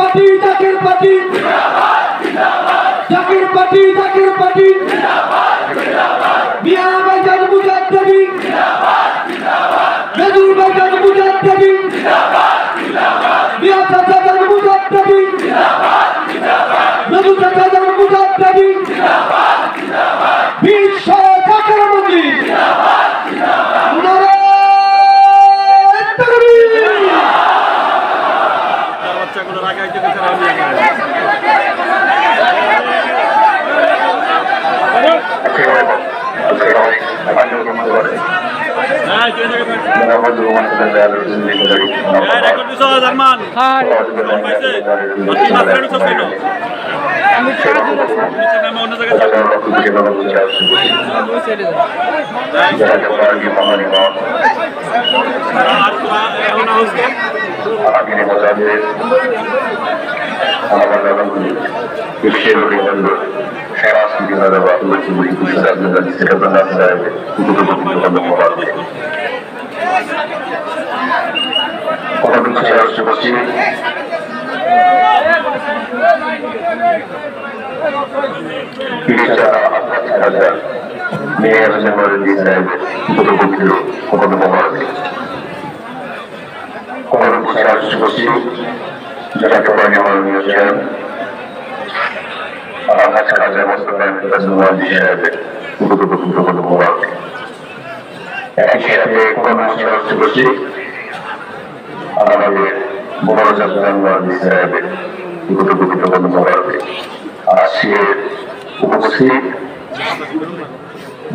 Party Zaker Party Zaker Party Zaker Party Mia ভাইজান মুজাদ্দেদি নজরুল ভাইজান মুজাদ্দেদি মিয়া চাচাজান মুজাদ্দেদি নজরুল চাচাজান মুজাদ্দেদি বিশ্ব জাকের মন্দির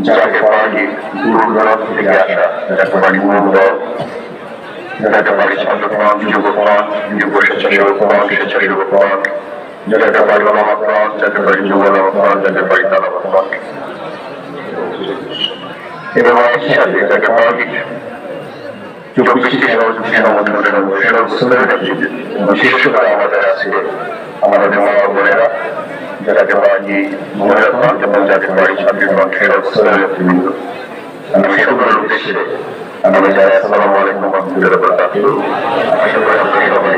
যাকে পারি দূর দূরান্ত থেকে আসা, যাকে পারি মূলদল, যাকে পারি ছাত্রপ্রাণ, যুবপ্রাণ, যুব স্বেচ্ছাসেবকপ্রাণ, স্বেচ্ছাসেবকপ্রাণ, যাকে পারি ওলামাপ্রাণ, যাকে পারি যুবলামপ্রাণ, যাকে পারি তালাপ্রাণ, এবং একই সাথে যাকে পারি বিশেষভাবে আমাদের আছে আমাদের মা বোনেরা, যাকে পারি মহিলা প্রাণ এবং যাকে পারি ছাত্রীপ্রাণ, নেতৃবৃন্দ, আমি সকলের উদ্দেশ্যে আমাদের যারা আসসালামু আলাইকুম ওয়া রাহমাতুল্লাহি ওয়া বারাকাতুহু। আশা করি আপনারা সবাই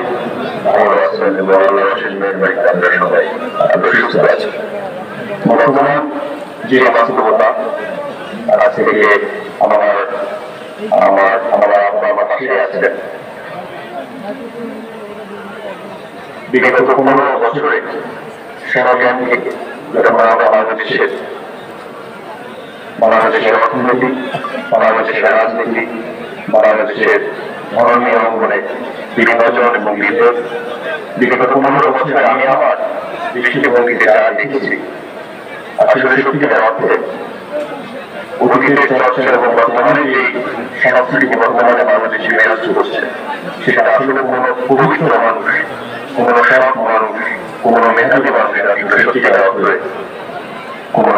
ভালো আছেন এবং আল্লাহর অশেষ মেহেরবানিতে আপনারা সবাই সুস্থ আছেন। বর্তমান যে বাস্তবতা আজ থেকে আমার পাশে আছেন, বিগত 15 বছরে সেনাজ্ঞান থেকে বাংলাদেশের অর্থনীতি, বাংলাদেশের রাজনীতি, বাংলাদেশের ধর্মীয় অঙ্গনে বিভাজন এবং বিভেদ বিগত 15 বছরে আমি আমার দৃষ্টিভঙ্গিতে যা দেখেছি, আসলে সত্যিকার অর্থে অতীতের চর্চা এবং বর্তমানে যে সংস্কৃতি বর্তমানে বাংলাদেশে বিরাজ করছে, সেটা আসলে কোনো পবিত্র মানুষ, কোনো সৎ মানুষ, কোনো মেধাবী মানুষেরা কিন্তু সত্যিকার অর্থে কোনো